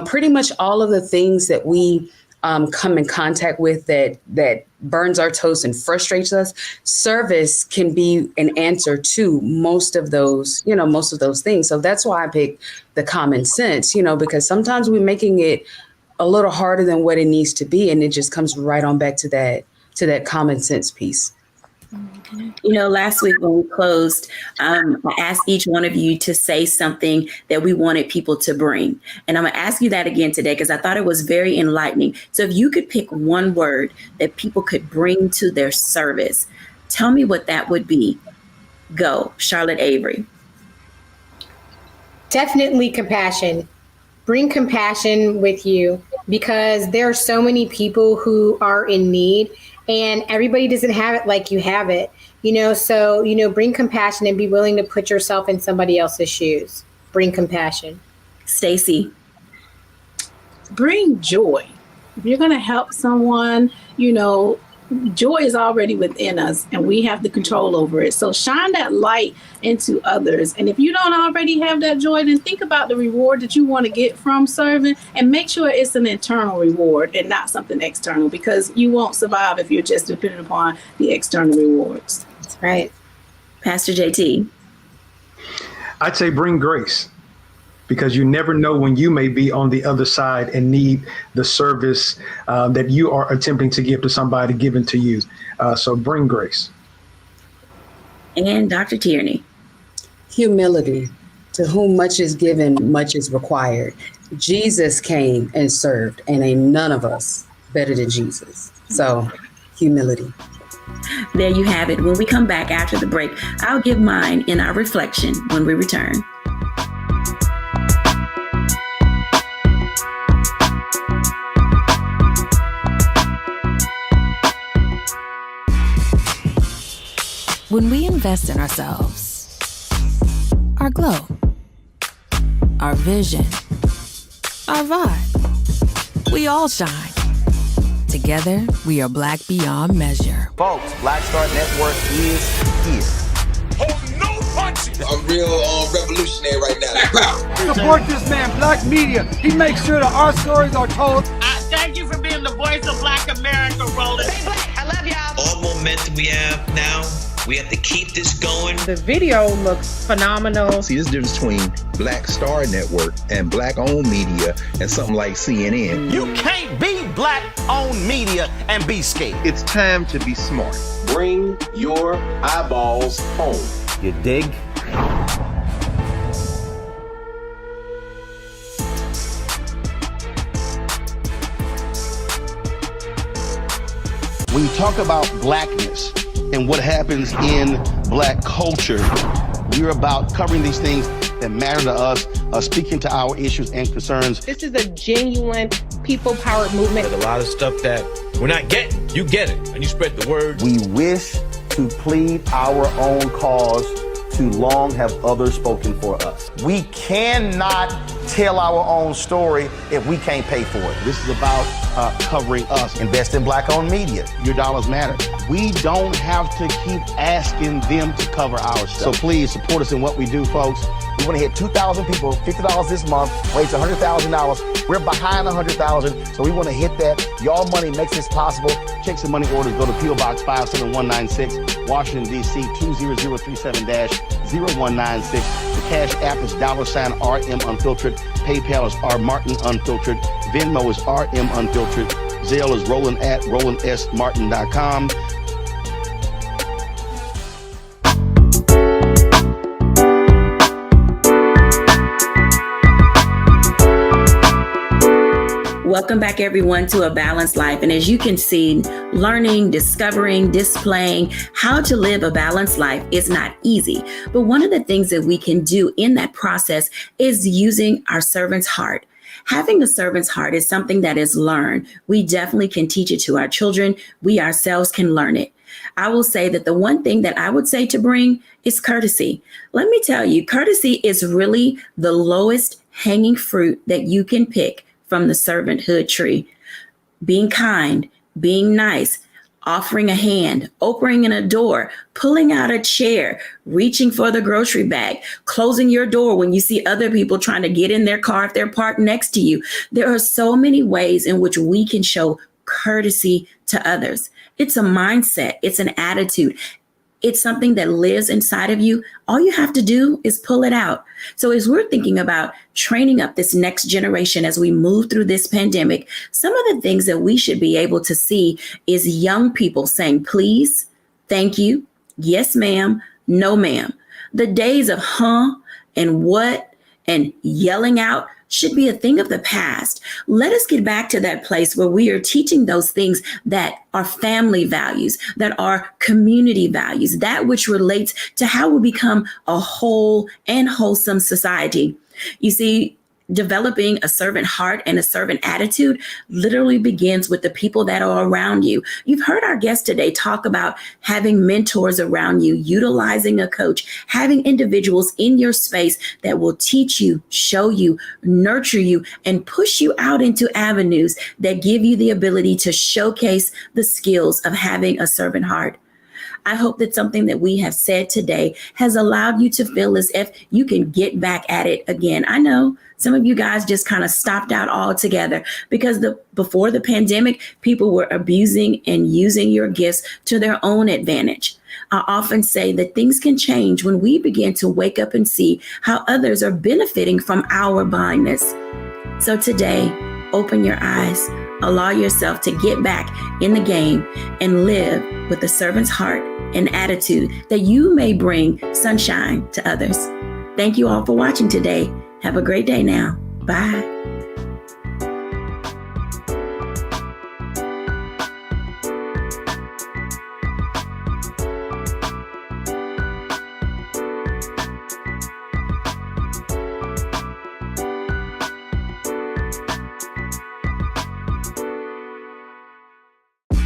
pretty much all of the things that we come in contact with that burns our toast and frustrates us, service can be an answer to most of those things. So that's why I picked the common sense, because sometimes we're making it a little harder than what it needs to be. And it just comes right on back to that common sense piece. Last week when we closed, I asked each one of you to say something that we wanted people to bring. And I'm going to ask you that again today, because I thought it was very enlightening. So if you could pick one word that people could bring to their service, tell me what that would be. Go, Charlotte Avery. Definitely compassion. Bring compassion with you, because there are so many people who are in need, and everybody doesn't have it like you have it, so, bring compassion and be willing to put yourself in somebody else's shoes. Bring compassion. Stacey. Bring joy. If you're going to help someone, joy is already within us, and we have the control over it. So shine that light into others. And if you don't already have that joy, then think about the reward that you want to get from serving, and make sure it's an internal reward and not something external, because you won't survive if you're just dependent upon the external rewards. That's right. Pastor JT. I'd say bring grace, because you never know when you may be on the other side and need the service that you are attempting to give to somebody given to you. So bring grace. And Dr. Tierney. Humility. To whom much is given, much is required. Jesus came and served, and ain't none of us better than Jesus. So humility. There you have it. When we come back after the break, I'll give mine in our reflection when we return. When we invest in ourselves, our glow, our vision, our vibe, we all shine. Together, we are Black beyond measure. Folks, Black Star Network is here. I'm real revolutionary right now. Support this man, Black Media. He makes sure that our stories are told. Thank you for being the voice of Black America, Roland. Stay Black. I love y'all. All momentum we have now, we have to keep this going. The video looks phenomenal. See, this difference between Black Star Network and Black-owned media and something like CNN. You can't be Black-owned media and be scared. It's time to be smart. Bring your eyeballs home. You dig? When you talk about blackness and what happens in Black culture, we're about covering these things that matter to us, speaking to our issues and concerns. This is a genuine people-powered movement. There's a lot of stuff that we're not getting. You get it, and you spread the word. We wish to plead our own cause. Too long have others spoken for us. We cannot tell our own story if we can't pay for it. This is about covering us. Invest in Black-owned media. Your dollars matter. We don't have to keep asking them to cover our stuff. So please support us in what we do, folks. We want to hit 2,000 people, $50 this month, raise $100,000. We're behind 100,000, so we want to hit that. Y'all money makes this possible. Check some money orders. Go to P.O. Box 57196, Washington, D.C. 20037-0196. The Cash App is $RM Unfiltered. PayPal is R Martin Unfiltered. Venmo is RM Unfiltered. Zelle is Roland at RolandSMartin.com. Welcome back, everyone, to A Balanced Life. And as you can see, learning, discovering, displaying how to live a balanced life is not easy. But one of the things that we can do in that process is using our servant's heart. Having a servant's heart is something that is learned. We definitely can teach it to our children. We ourselves can learn it. I will say that the one thing that I would say to bring is courtesy. Let me tell you, courtesy is really the lowest hanging fruit that you can pick from the servanthood tree. Being kind, being nice, offering a hand, opening a door, pulling out a chair, reaching for the grocery bag, closing your door when you see other people trying to get in their car if they're parked next to you. There are so many ways in which we can show courtesy to others. It's a mindset. It's an attitude. It's something that lives inside of you. All you have to do is pull it out. So as we're thinking about training up this next generation as we move through this pandemic, some of the things that we should be able to see is young people saying, please, thank you, yes, ma'am, no, ma'am. The days of and what and yelling out should be a thing of the past. Let us get back to that place where we are teaching those things that are family values, that are community values, that which relates to how we become a whole and wholesome society. You see, developing a servant heart and a servant attitude literally begins with the people that are around you. You've heard our guest today talk about having mentors around you, utilizing a coach, having individuals in your space that will teach you, show you, nurture you, and push you out into avenues that give you the ability to showcase the skills of having a servant heart. I hope that something that we have said today has allowed you to feel as if you can get back at it again. I know some of you guys just kind of stopped out altogether because before the pandemic, people were abusing and using your gifts to their own advantage. I often say that things can change when we begin to wake up and see how others are benefiting from our blindness. So today, open your eyes, allow yourself to get back in the game and live with a servant's heart and attitude that you may bring sunshine to others. Thank you all for watching today. Have a great day now. Bye.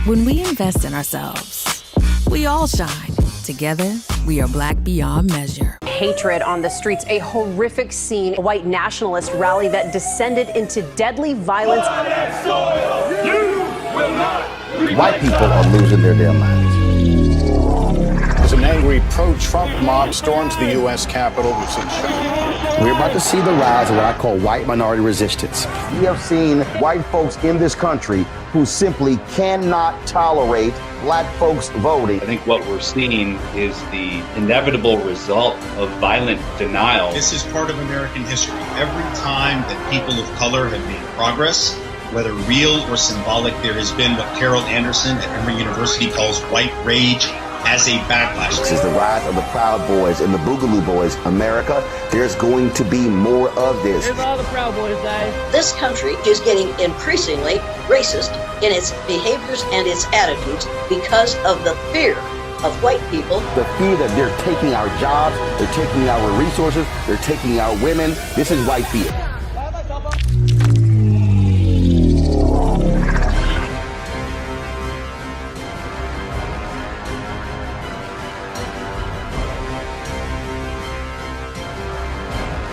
When we invest in ourselves, we all shine. Together, we are Black beyond measure. Hatred on the streets, a horrific scene, a white nationalist rally that descended into deadly violence. White people are losing their damn minds. As an angry pro-Trump mob storms the U.S. Capitol, we're about to see the rise of what I call white minority resistance. We have seen white folks in this country who simply cannot tolerate black folks voting. I think what we're seeing is the inevitable result of violent denial. This is part of American history. Every time that people of color have made progress, whether real or symbolic, there has been what Carol Anderson at Emory University calls white rage as a backlash. This is the rise of the Proud Boys and the Boogaloo Boys. America, there's going to be more of this. Here's all the Proud Boys, guys. This country is getting increasingly racist in its behaviors and its attitudes because of the fear of white people. The fear that they're taking our jobs, they're taking our resources, they're taking our women. This is white fear.